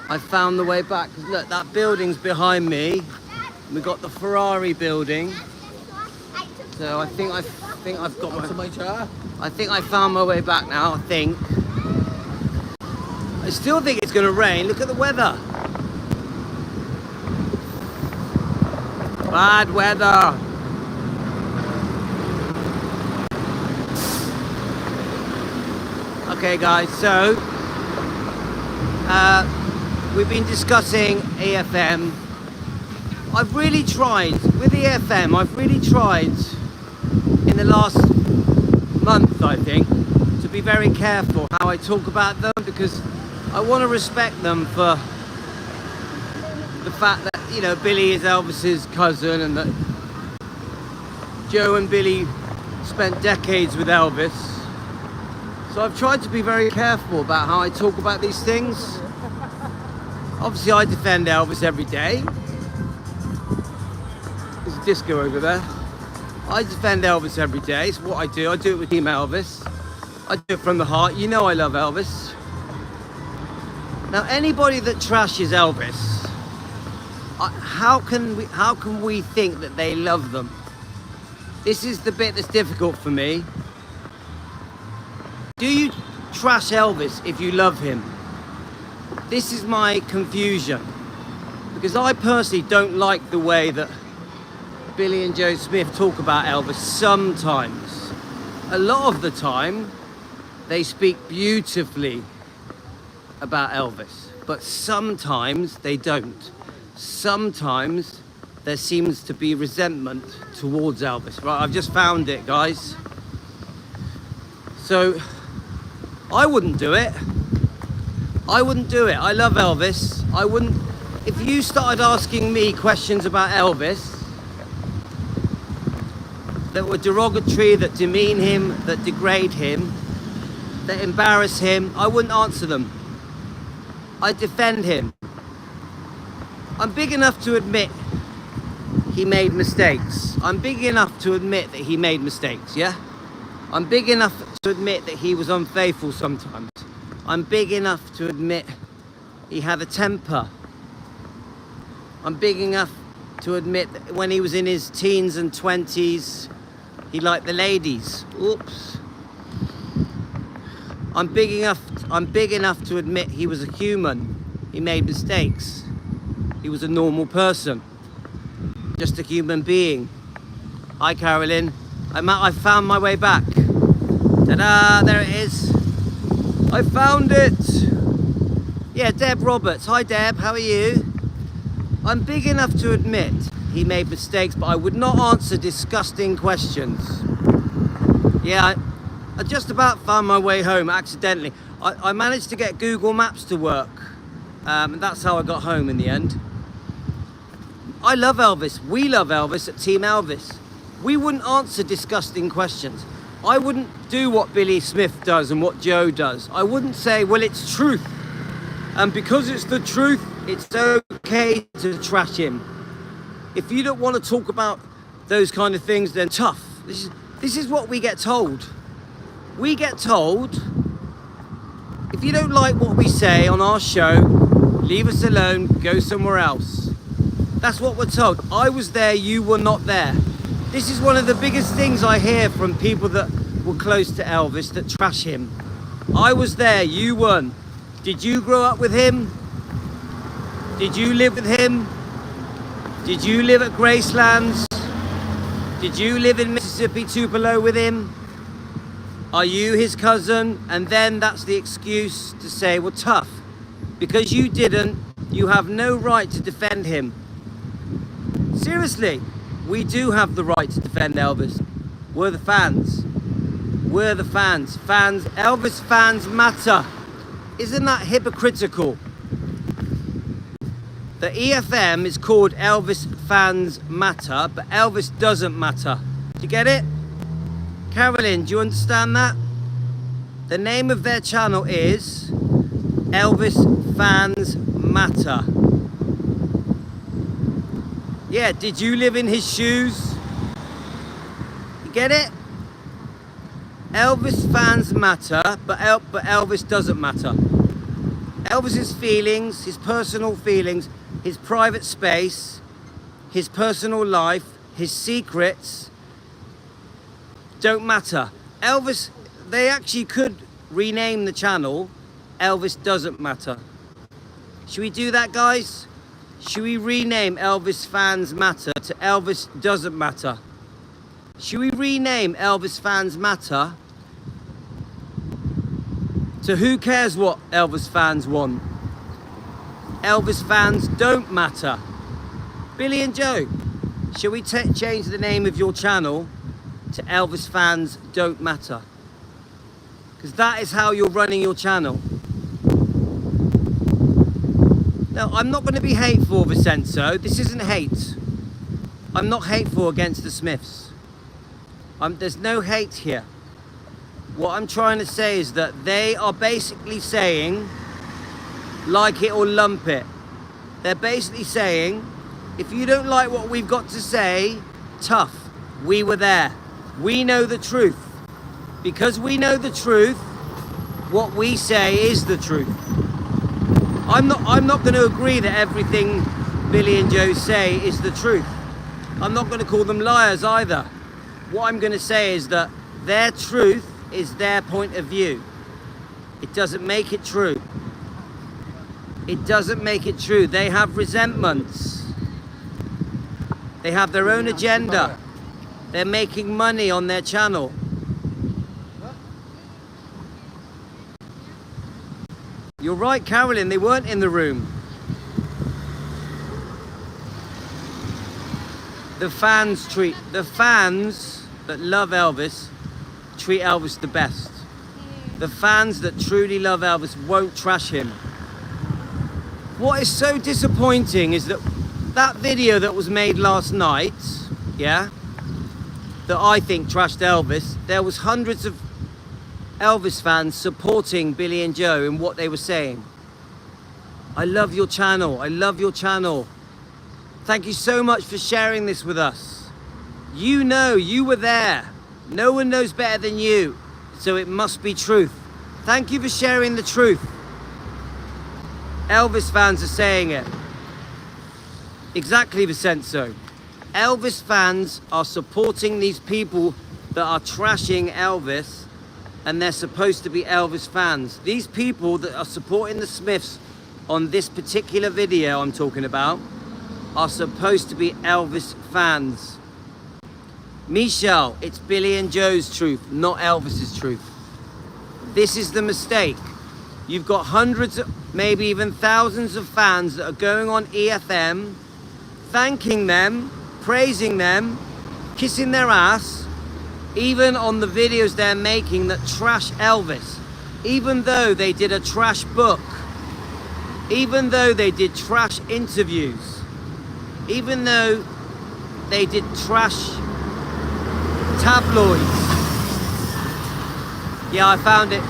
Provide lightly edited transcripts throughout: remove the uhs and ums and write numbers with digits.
I found the way back. Look, that building's behind me. We got the Ferrari building. So I think I've got I think I found my way back now. I think. I still think it's going to rain. Look at the weather. Bad weather. Okay, guys. So we've been discussing EFM. I've really tried with EFM. I've really tried in the last month, I think, to be very careful how I talk about them, because I want to respect them for the fact that, you know, Billy is Elvis's cousin and that Joe and Billy spent decades with Elvis. So I've tried to be very careful about how I talk about these things. Obviously, I defend Elvis every day. There's a disco over there. I defend Elvis every day. It's what I do. I do it with Team Elvis. I do it from the heart. You know I love Elvis. Now, anybody that trashes Elvis, how can we think that they love them? This is the bit that's difficult for me. Do you trash Elvis if you love him? This is my confusion, because I personally don't like the way that Billy and Joe Smith talk about Elvis sometimes. A lot of the time, they speak beautifully about Elvis, but sometimes they don't. Sometimes there seems to be resentment towards Elvis. Right, I've just found it, guys. So, I wouldn't do it. I wouldn't do it. I love Elvis. I wouldn't. If you started asking me questions about Elvis that were derogatory, that demean him, that degrade him, that embarrass him, I wouldn't answer them. I defend him. I'm big enough to admit he made mistakes. I'm big enough to admit that he made mistakes, yeah? I'm big enough to admit that he was unfaithful sometimes. I'm big enough to admit he had a temper. I'm big enough to admit that when he was in his teens and 20s, he liked the ladies. Oops. I'm big enough to admit he was a human. He made mistakes. He was a normal person. Just a human being. Hi, Carolyn. I found my way back. Ta-da, there it is. I found it. Yeah, Deb Roberts. Hi, Deb, how are you? I'm big enough to admit he made mistakes, but I would not answer disgusting questions. Yeah, I just about found my way home accidentally. I managed to get Google Maps to work, and that's how I got home in the end. I love Elvis. We love Elvis at Team Elvis. We wouldn't answer disgusting questions. I wouldn't do what Billy Smith does and what Joe does. I wouldn't say, well, it's truth. And because it's the truth, it's okay to trash him. If you don't want to talk about those kind of things, then tough. This is what we get told. We get told, if you don't like what we say on our show, leave us alone, go somewhere else. That's what we're told. I was there, you were not there. This is one of the biggest things I hear from people that were close to Elvis that trash him. I was there, you weren't. Did you grow up with him? Did you live with him? Did you live at Gracelands? Did you live in Mississippi Tupelo with him? Are you his cousin? And then that's the excuse to say, well, tough. Because you didn't, you have no right to defend him. Seriously, we do have the right to defend Elvis. We're the fans. We're the fans. Fans, Elvis fans matter. Isn't that hypocritical? The EFM is called Elvis Fans Matter, but Elvis doesn't matter. Do you get it? Carolyn, do you understand that? The name of their channel is Elvis Fans Matter. Yeah, did you live in his shoes? You get it? Elvis fans matter, but Elvis doesn't matter. Elvis's feelings, his personal feelings, his private space, his personal life, his secrets don't matter. Elvis, they actually could rename the channel Elvis Doesn't Matter. Should we do that, guys? Should we rename Elvis Fans Matter to Elvis Doesn't Matter? Should we rename Elvis Fans Matter to Who Cares What Elvis Fans Want? Elvis Fans Don't Matter. Billy and Joe, shall we change the name of your channel to Elvis Fans Don't Matter? Because that is how you're running your channel. No, I'm not going to be hateful, Vincenzo. This isn't hate. I'm not hateful against the Smiths. There's no hate here. What I'm trying to say is that they are basically saying, like it or lump it. They're basically saying, if you don't like what we've got to say, tough. We were there. We know the truth. Because we know the truth, what we say is the truth. I'm not going to agree that everything Billy and Joe say is the truth. I'm not going to call them liars either. What I'm going to say is that their truth is their point of view. It doesn't make it true. It doesn't make it true. They have resentments. They have their own agenda. They're making money on their channel. You're right, Carolyn, they weren't in the room. The fans that love Elvis treat Elvis the best. The fans that truly love Elvis won't trash him. What is so disappointing is that that video that was made last night, yeah, that I think trashed Elvis, there was hundreds of Elvis fans supporting Billy and Joe in what they were saying. I love your channel. I love your channel. Thank you so much for sharing this with us. You know, you were there. No one knows better than you, so it must be truth. Thank you for sharing the truth. Elvis fans are saying it. Exactly, Vincenzo. Elvis fans are supporting these people that are trashing Elvis, and they're supposed to be Elvis fans. These people that are supporting the Smiths on this particular video I'm talking about are supposed to be Elvis fans. Michelle, it's Billy and Joe's truth, not Elvis's truth. This is the mistake. You've got hundreds, maybe even thousands of fans that are going on EFM, thanking them, praising them, kissing their ass, even on the videos they're making that trash Elvis. Even though they did a trash book, even though they did trash interviews, even though they did trash tabloids. Yeah, I found it.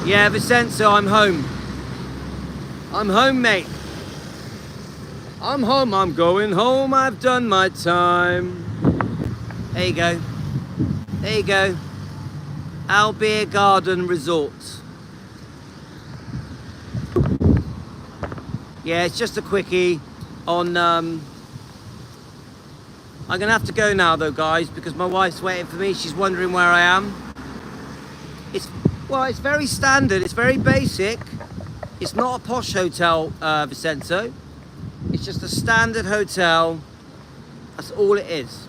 Yeah, Vincenzo, I'm home. I'm home, mate. I'm home, I'm going home, I've done my time. There you go. There you go. Al Beer Garden Resort. Yeah, it's just a quickie on... I'm going to have to go now though, guys, because my wife's waiting for me. She's wondering where I am. Well, it's very standard. It's very basic. It's not a posh hotel, Vincenzo. It's just a standard hotel. That's all it is.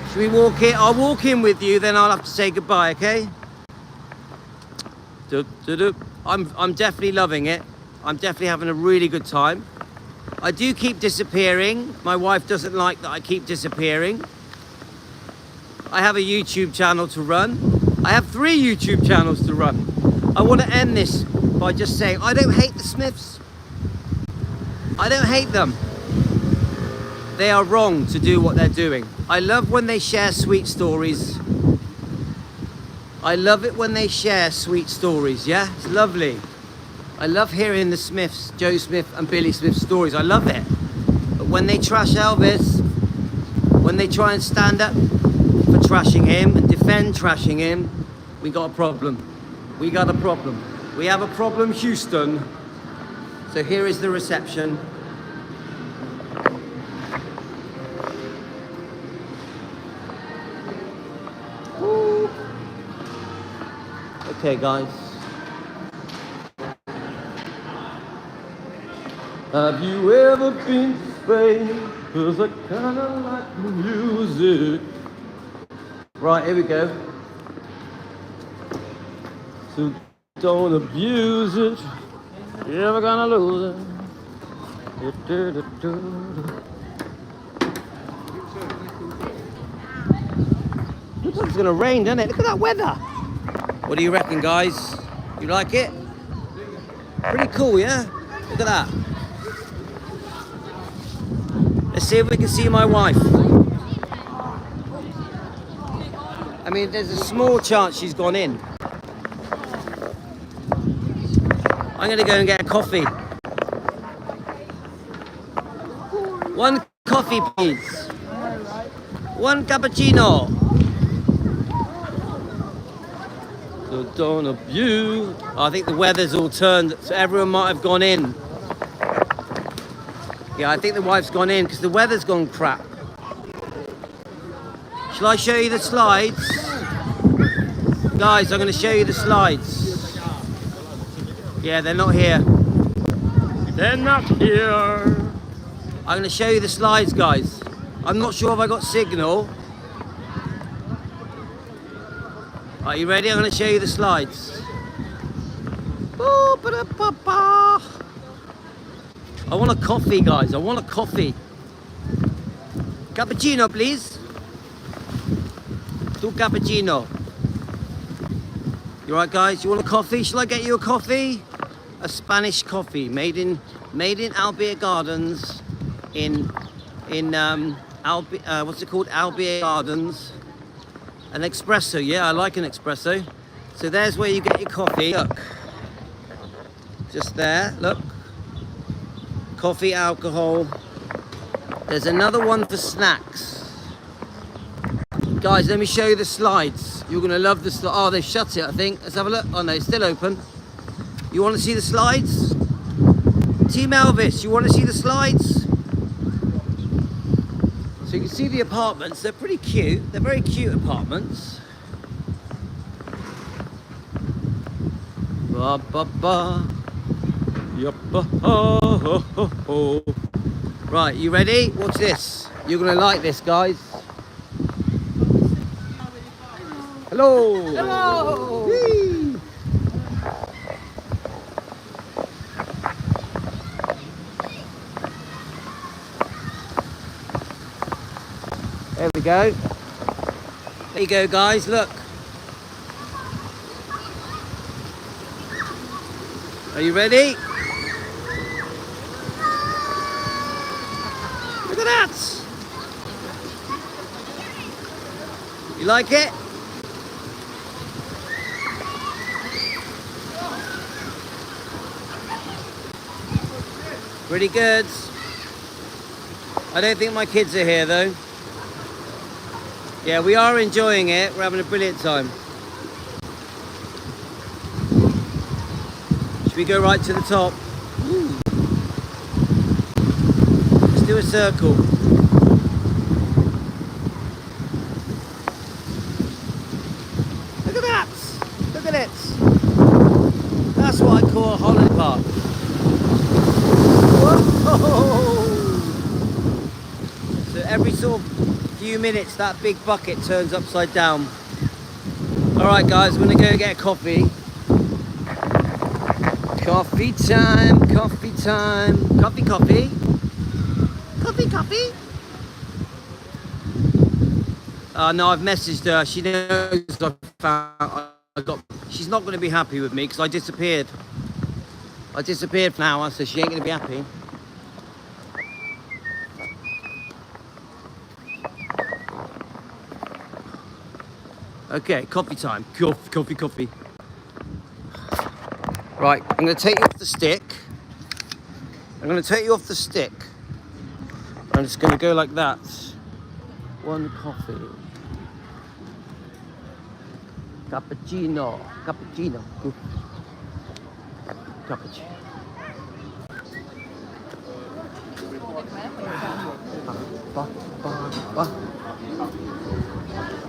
Should we walk in? I'll walk in with you, then I'll have to say goodbye, okay? I'm definitely loving it. I'm definitely having a really good time. I do keep disappearing. My wife doesn't like that I keep disappearing. I have a YouTube channel to run. I have 3 YouTube channels to run. I want to end this by just saying I don't hate the Smiths. I don't hate them. They are wrong to do what they're doing. I love when they share sweet stories. I love it when they share sweet stories, yeah? It's lovely. I love hearing the Smiths, Joe Smith and Billy Smith stories. I love it. But when they trash Elvis, when they try and stand up for trashing him and defend trashing him, We got a problem. We got a problem. We have a problem, Houston. So here is the reception. Woo. Okay, guys. Have you ever been to Spain? 'Cause I kinda like the music. Right, here we go. So don't abuse it. You're never gonna lose it. Looks like it's gonna rain, doesn't it? Look at that weather. What do you reckon, guys? You like it? Pretty cool, yeah? Look at that. Let's see if we can see my wife. I mean, there's a small chance she's gone in. I'm gonna go and get a coffee. One coffee, please. One cappuccino. So don't abuse. I think the weather's all turned, so everyone might have gone in. Yeah, I think the wife's gone in because the weather's gone crap. Shall I show you the slides? Guys, I'm going to show you the slides. Yeah, they're not here. They're not here. I'm going to show you the slides, guys. I'm not sure if I got signal. Are you ready? I'm going to show you the slides. I want a coffee, guys. I want a coffee. Cappuccino, please. 2 cappuccino. You right, guys? You want a coffee? Shall I get you a coffee? A Spanish coffee made in Albia Gardens what's it called? Albia Gardens. An espresso. Yeah, I like an espresso. So there's where you get your coffee. Look. Just there. Look. Coffee, alcohol. There's another one for snacks. Guys, let me show you the slides. You're going to love the slide. Oh, they've shut it, I think. Let's have a look. Oh, no, it's still open. You want to see the slides? Team Elvis, you want to see the slides? So you can see the apartments. They're pretty cute. They're very cute apartments. Ba, ba, ba. Right, you ready? Watch this. You're going to like this, guys. Hello. Hello. Whee. There we go. There you go, guys. Look. Are you ready? Look at that. You like it? Pretty good. I don't think my kids are here though. Yeah, we are enjoying it. We're having a brilliant time. Should we go right to the top? Ooh. Let's do a circle. Look at that. Look at it. That's what I call a holiday park. Whoa. So every sort of few minutes that big bucket turns upside down. Alright guys, we're gonna go get a coffee. Coffee time, coffee time. Coffee, coffee. Coffee, coffee. No, I've messaged her. She knows she's not going to be happy with me because I disappeared. I disappeared for an hour, so she ain't going to be happy. Okay, coffee time. Coffee, coffee, coffee. Right, I'm going to take you off the stick. I'm going to take you off the stick. I'm just going to go like that. One coffee. Cappuccino. Cappuccino. Cappuccino.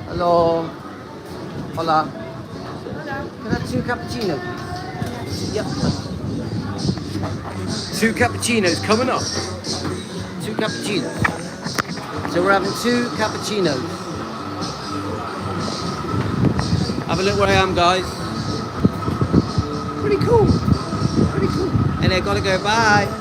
Hello. Hola. Can I have 2 cappuccinos? Yep. 2 cappuccinos coming up. 2 cappuccinos. So we're having 2 cappuccinos. Have a look where I am, guys. Pretty cool. Pretty cool. And I gotta go. Bye.